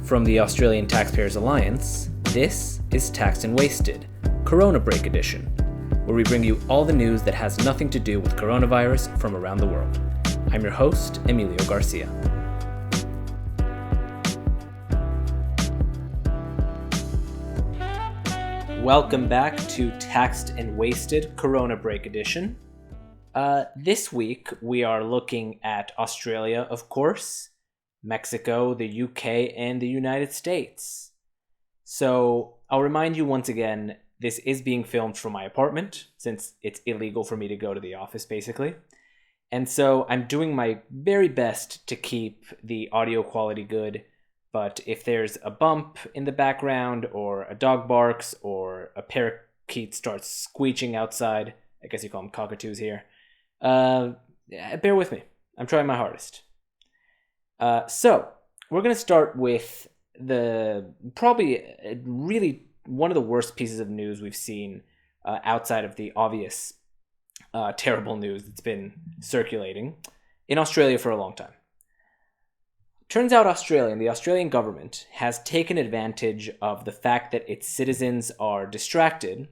From the Australian Taxpayers Alliance, this is Taxed and Wasted, Corona Break Edition, where we bring you all the news that has nothing to do with coronavirus from around the world. I'm your host, Emilio Garcia. Welcome back to Taxed and Wasted, Corona Break Edition. This week, we are looking at Australia, of course, Mexico, the UK, and the United States. So I'll remind you once again, this is being filmed from my apartment, since it's illegal for me to go to the office, basically. And so I'm doing my very best to keep the audio quality good, but if there's a bump in the background, or a dog barks, or a parakeet starts screeching outside, I guess you call them cockatoos here, bear with me. I'm trying my hardest. So we're going to start with probably really one of the worst pieces of news we've seen outside of the obvious terrible news that's been circulating in Australia for a long time. Turns out the Australian government has taken advantage of the fact that its citizens are distracted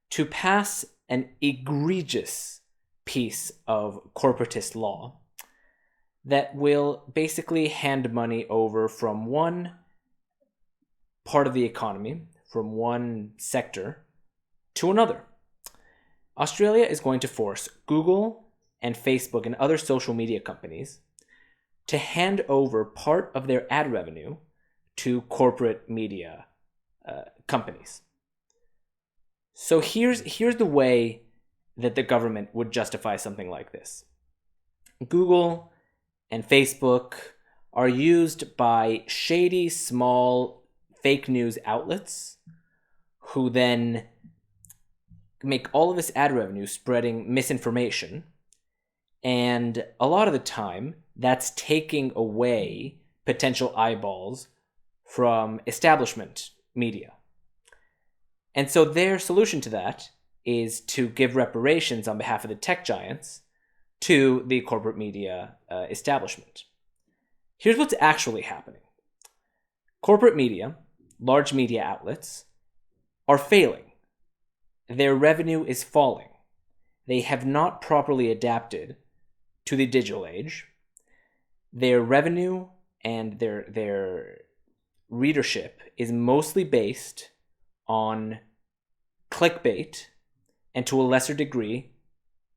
to pass an egregious piece of corporatist law that will basically hand money over from one part of the economy, from one sector, to another. Australia is going to force Google and Facebook and other social media companies to hand over part of their ad revenue to corporate media companies. So here's the way that the government would justify something like this. Google and Facebook are used by shady, small, fake news outlets who then make all of this ad revenue spreading misinformation. And a lot of the time, that's taking away potential eyeballs from establishment media. And so their solution to that is to give reparations on behalf of the tech giants to the corporate media establishment. Here's what's actually happening. Corporate media, large media outlets, are failing. Their revenue is falling. They have not properly adapted to the digital age. Their revenue and their readership is mostly based on clickbait and, to a lesser degree,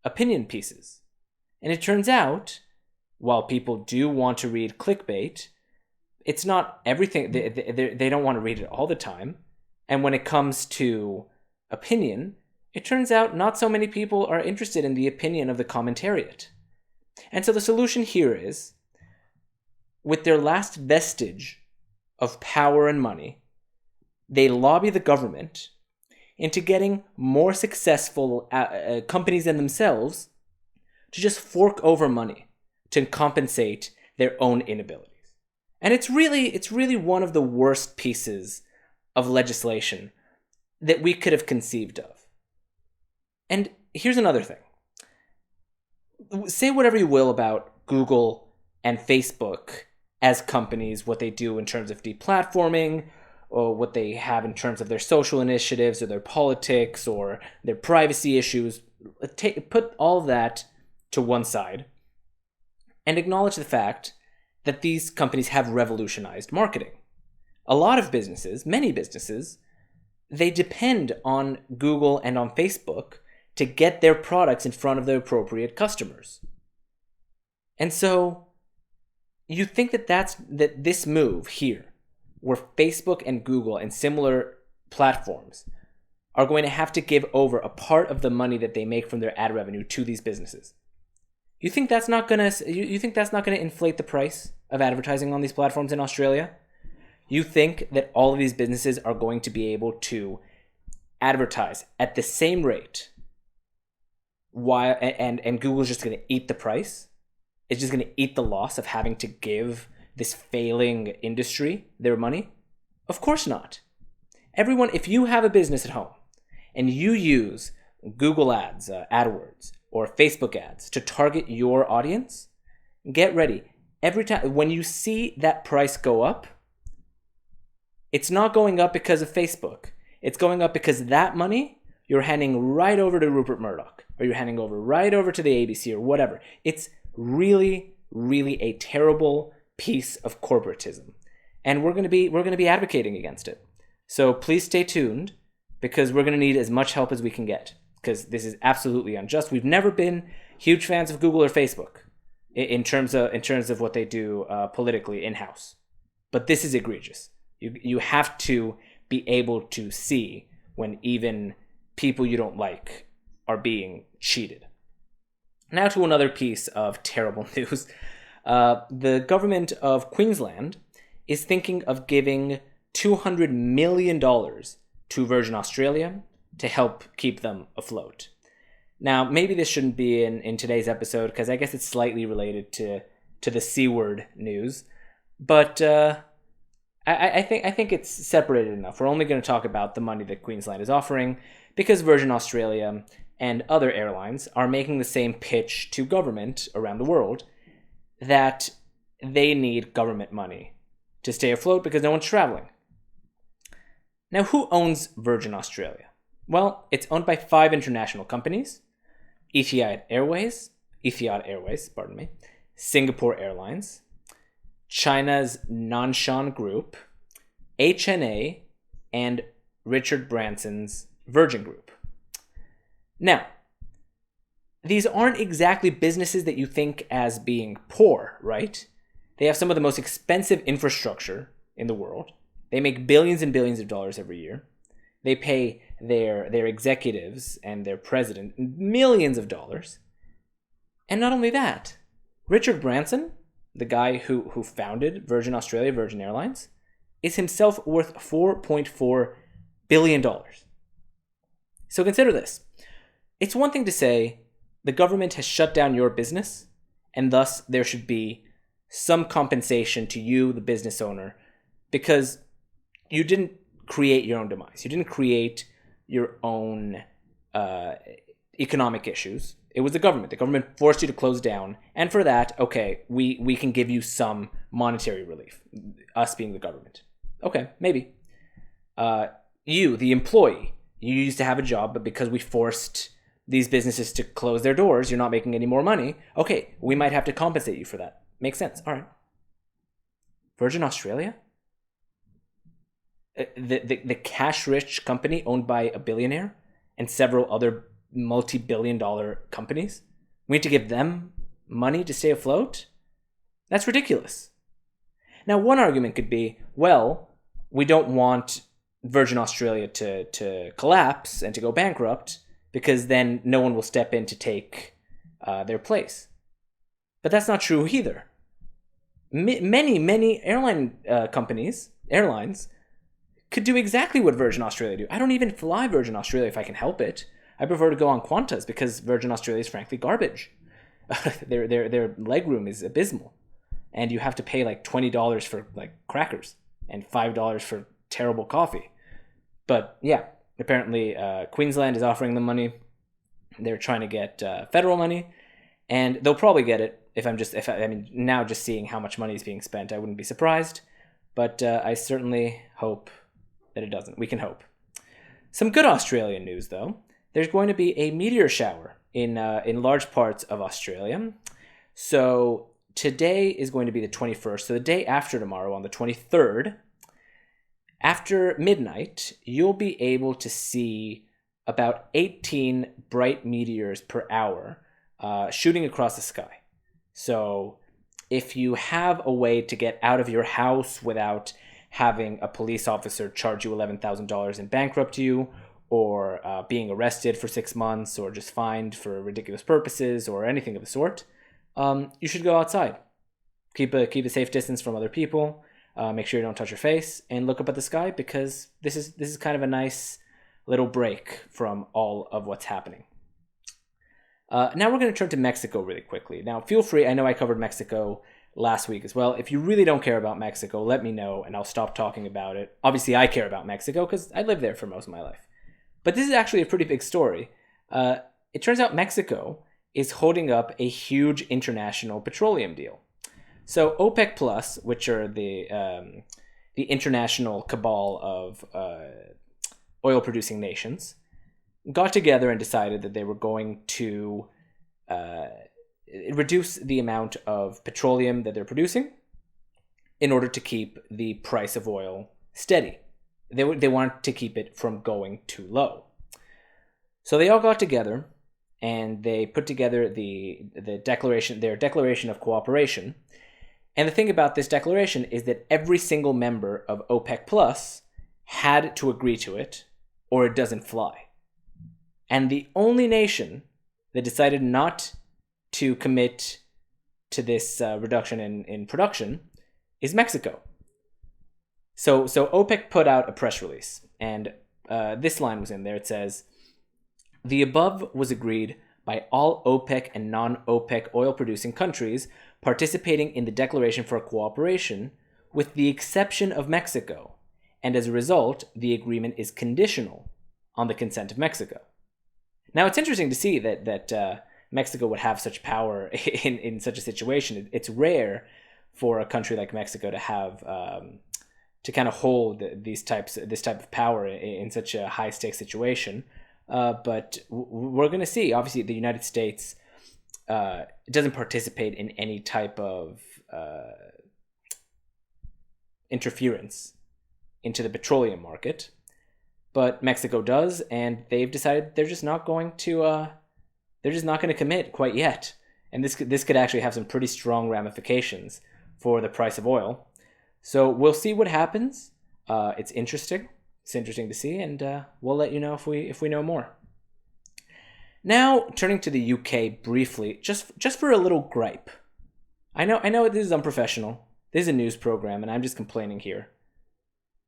opinion pieces. And it turns out, while people do want to read clickbait, it's not everything. They don't want to read it all the time. And when it comes to opinion, it turns out not so many people are interested in the opinion of the commentariat. And so the solution here is, with their last vestige of power and money, they lobby the government into getting more successful companies than themselves to just fork over money to compensate their own inabilities. And it's really one of the worst pieces of legislation that we could have conceived of. And here's another thing. Say whatever you will about Google and Facebook as companies, what they do in terms of deplatforming, or what they have in terms of their social initiatives, or their politics, or their privacy issues. Put all that to one side and acknowledge the fact that these companies have revolutionized marketing. A lot of businesses, many businesses, they depend on Google and on Facebook to get their products in front of the appropriate customers. And so you think that this move here, where Facebook and Google and similar platforms are going to have to give over a part of the money that they make from their ad revenue to these businesses, you think that's not gonna inflate the price of advertising on these platforms in Australia? You think that all of these businesses are going to be able to advertise at the same rate, and Google's just going to eat the price? It's just going to eat the loss of having to give this failing industry their money? Of course not. Everyone, if you have a business at home and you use Google ads, AdWords, or Facebook ads to target your audience, get ready. Every time when you see that price go up, It's not going up because of Facebook. It's going up because that money you're handing right over to Rupert Murdoch, or you're handing over right over to the ABC or whatever. It's really, really a terrible piece of corporatism. And we're going to be advocating against it. So please stay tuned, because we're going to need as much help as we can get, because this is absolutely unjust. We've never been huge fans of Google or Facebook in terms of what they do politically in-house. But this is egregious. You have to be able to see when even people you don't like are being cheated. Now to another piece of terrible news. The government of Queensland is thinking of giving $200 million to Virgin Australia to help keep them afloat. Now, maybe this shouldn't be in today's episode, because I guess it's slightly related to the C word news, but I think it's separated enough. We're only going to talk about the money that Queensland is offering, because Virgin Australia and other airlines are making the same pitch to government around the world that they need government money to stay afloat because no one's traveling. Now, who owns Virgin Australia? Well, it's owned by 5 international companies: Etihad Airways, Singapore Airlines, China's Nanshan Group, HNA, and Richard Branson's Virgin Group. Now, these aren't exactly businesses that you think as being poor, right? They have some of the most expensive infrastructure in the world. They make billions and billions of dollars every year. They pay their executives and their president millions of dollars. And not only that, Richard Branson, the guy who founded Virgin Australia, Virgin Airlines, is himself worth $4.4 billion. So consider this. It's one thing to say the government has shut down your business, and thus there should be some compensation to you, the business owner, because you didn't create your own demise. You didn't create your own economic issues. It was the government. The government forced you to close down. And for that, okay, we can give you some monetary relief, us being the government. Okay, maybe. You, the employee, you used to have a job, but because we forced these businesses to close their doors, you're not making any more money. Okay, we might have to compensate you for that. Makes sense. All right. Virgin Australia? The cash-rich company owned by a billionaire and several other multi-billion-dollar companies? We need to give them money to stay afloat? That's ridiculous. Now, one argument could be, well, we don't want Virgin Australia to collapse and to go bankrupt, because then no one will step in to take their place. But that's not true either. Many airline airlines, could do exactly what Virgin Australia do. I don't even fly Virgin Australia if I can help it. I prefer to go on Qantas because Virgin Australia is frankly garbage. Their legroom is abysmal, and you have to pay like $20 for like crackers and $5 for terrible coffee. But yeah, apparently Queensland is offering them money. They're trying to get federal money, and they'll probably get it. Now just seeing how much money is being spent, I wouldn't be surprised. But I certainly hope that it doesn't. We can hope. Some good Australian news, though. There's going to be a meteor shower in large parts of Australia. So today is going to be the 21st. So the day after tomorrow, on the 23rd, after midnight, you'll be able to see about 18 bright meteors per hour shooting across the sky. So if you have a way to get out of your house without having a police officer charge you $11,000 and bankrupt you, or being arrested for 6 months, or just fined for ridiculous purposes, or anything of the sort, you should go outside. Keep a safe distance from other people. Make sure you don't touch your face, and look up at the sky, because this is kind of a nice little break from all of what's happening. Now we're going to turn to Mexico really quickly. Now, feel free. I know I covered Mexico last week as well. If you really don't care about Mexico, let me know, and I'll stop talking about it. Obviously, I care about Mexico because I lived there for most of my life. But this is actually a pretty big story. It turns out Mexico is holding up a huge international petroleum deal. So OPEC Plus, which are the international cabal of oil-producing nations got together and decided that they were going to reduce the amount of petroleum that they're producing in order to keep the price of oil steady. They wanted to keep it from going too low. So they all got together and they put together their declaration of cooperation. And the thing about this declaration is that every single member of OPEC Plus had to agree to it, or it doesn't fly. And the only nation that decided not to commit to this reduction in production is Mexico. So OPEC put out a press release, and this line was in there. It says, "The above was agreed by all OPEC and non-OPEC oil-producing countries participating in the Declaration for Cooperation, with the exception of Mexico, and as a result, the agreement is conditional on the consent of Mexico." Now, it's interesting to see that Mexico would have such power in such a situation. It's rare for a country like Mexico to have to kind of hold this type of power in such a high stakes situation. But we're going to see. Obviously, the United States doesn't participate in any type of interference into the petroleum market, but Mexico does, and they've decided they're just not going to commit quite yet. And this could actually have some pretty strong ramifications for the price of oil. So we'll see what happens. It's interesting. It's interesting to see, and we'll let you know if we know more. Now, turning to the UK briefly, just for a little gripe. I know this is unprofessional. This is a news program, and I'm just complaining here.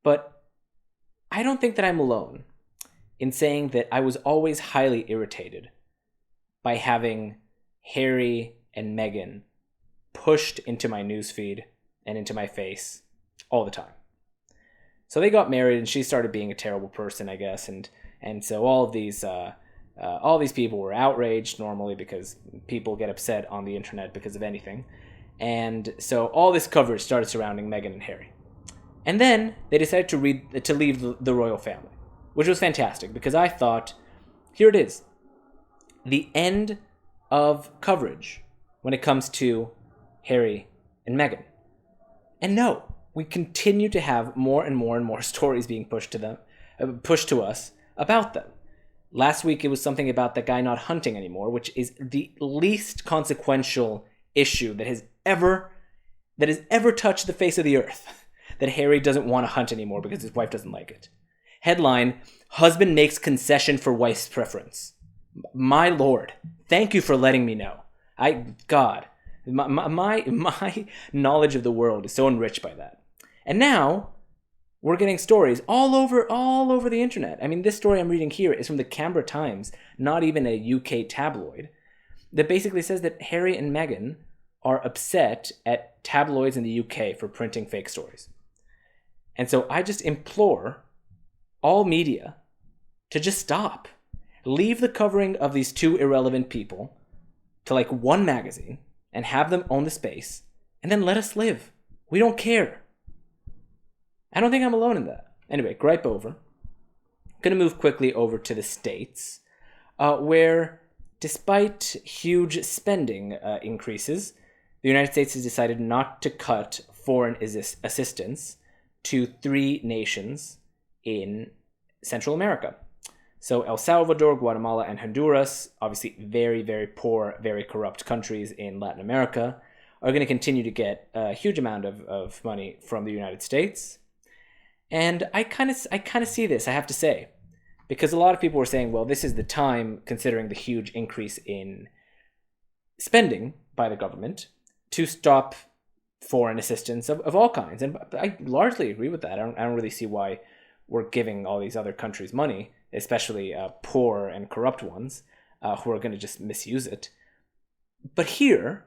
But I don't think that I'm alone in saying that I was always highly irritated by having Harry and Meghan pushed into my newsfeed and into my face all the time. So they got married, and she started being a terrible person, I guess, and so all these people were outraged normally, because people get upset on the internet because of anything, and so all this coverage started surrounding Meghan and Harry, and then they decided to leave the royal family, which was fantastic, because I thought, here it is, the end of coverage when it comes to Harry and Meghan, and no. We continue to have more and more and more stories being pushed to us about them. Last week, it was something about the guy not hunting anymore, which is the least consequential issue that has ever touched the face of the earth. That Harry doesn't want to hunt anymore because his wife doesn't like it. Headline: husband makes concession for wife's preference. My lord, thank you for letting me know. My knowledge of the world is so enriched by that. And now we're getting stories all over the internet. I mean, this story I'm reading here is from the Canberra Times, not even a UK tabloid, that basically says that Harry and Meghan are upset at tabloids in the UK for printing fake stories. And so I just implore all media to just stop. Leave the covering of these two irrelevant people to like one magazine and have them own the space, and then let us live. We don't care. I don't think I'm alone in that. Anyway, gripe over. I'm going to move quickly over to the States, where despite huge spending increases, the United States has decided not to cut foreign assistance to 3 nations in Central America. So El Salvador, Guatemala, and Honduras, obviously very, very poor, very corrupt countries in Latin America, are going to continue to get a huge amount of money from the United States. And I kind of see this, I have to say, because a lot of people were saying, well, this is the time, considering the huge increase in spending by the government, to stop foreign assistance of all kinds. And I largely agree with that. I don't really see why we're giving all these other countries money, especially poor and corrupt ones who are going to just misuse it. But here,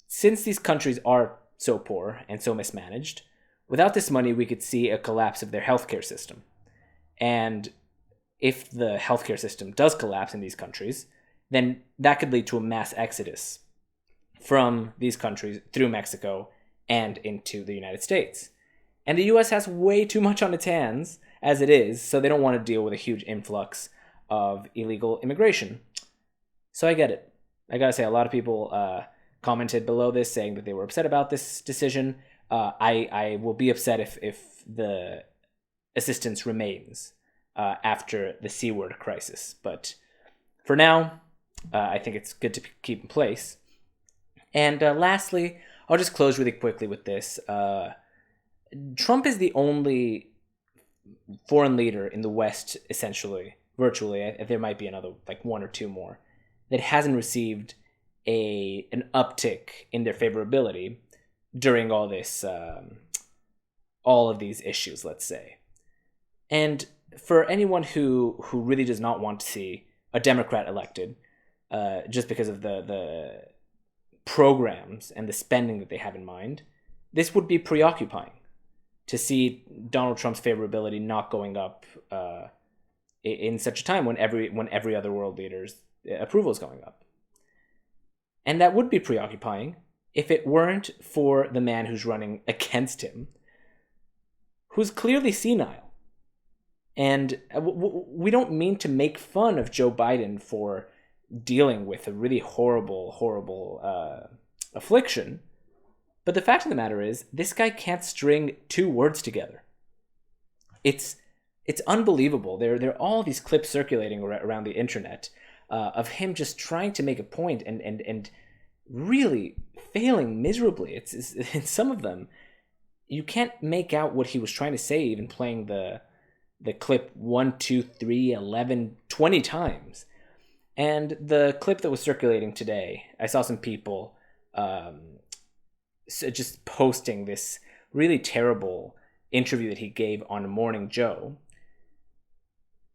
since these countries are so poor and so mismanaged, without this money, we could see a collapse of their healthcare system. And if the healthcare system does collapse in these countries, then that could lead to a mass exodus from these countries through Mexico and into the United States. And the US has way too much on its hands as it is, so they don't want to deal with a huge influx of illegal immigration. So I get it. I gotta say, a lot of people commented below this saying that they were upset about this decision. I will be upset if the assistance remains after the C-word crisis. But for now, I think it's good to keep in place. And lastly, I'll just close really quickly with this. Trump is the only foreign leader in the West, essentially, virtually, there might be another, like one or two more, that hasn't received an uptick in their favorability during all of these issues, let's say. And for anyone who really does not want to see a Democrat elected, just because of the programs and the spending that they have in mind, this would be preoccupying to see Donald Trump's favorability not going up in such a time when every other world leader's approval is going up. And that would be preoccupying if it weren't for the man who's running against him, who's clearly senile. And we don't mean to make fun of Joe Biden for dealing with a really horrible affliction. But the fact of the matter is, this guy can't string two words together. It's unbelievable. There are all these clips circulating around the internet of him just trying to make a point and really failing miserably. It's in some of them, you can't make out what he was trying to say, even playing the clip 1, 2, 3, 11, 20 times. And the clip that was circulating today, I saw some people just posting this really terrible interview that he gave on Morning Joe.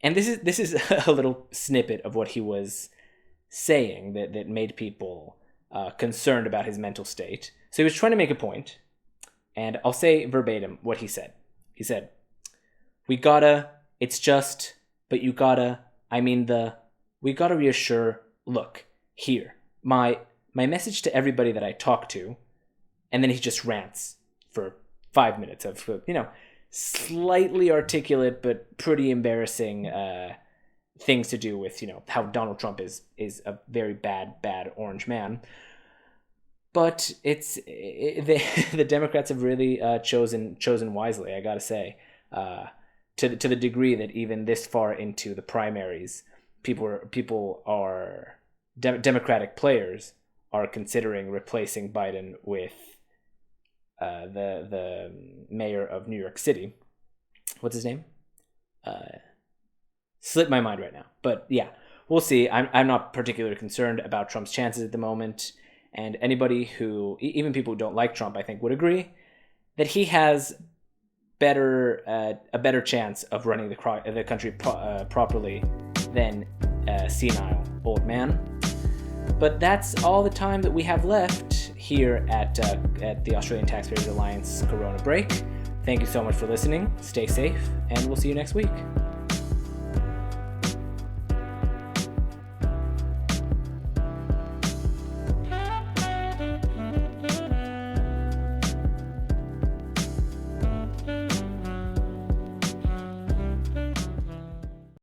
And this is a little snippet of what he was saying that made people concerned about his mental state. So he was trying to make a point, and I'll say verbatim what he said. He said, we gotta reassure, look, here, my message to everybody that I talk to, and then he just rants for 5 minutes of, slightly articulate but pretty embarrassing things to do with, how Donald Trump is a very bad orange man. But the Democrats have really chosen wisely, I gotta say, to the degree that even this far into the primaries, Democratic players are considering replacing Biden with the mayor of New York City. What's his name? Slipped my mind right now. But yeah, we'll see. I'm not particularly concerned about Trump's chances at the moment. And anybody who, even people who don't like Trump, I think would agree that he has a better chance of running the country properly than a senile old man. But that's all the time that we have left here at the Australian Taxpayers Alliance Corona Break. Thank you so much for listening. Stay safe, and we'll see you next week.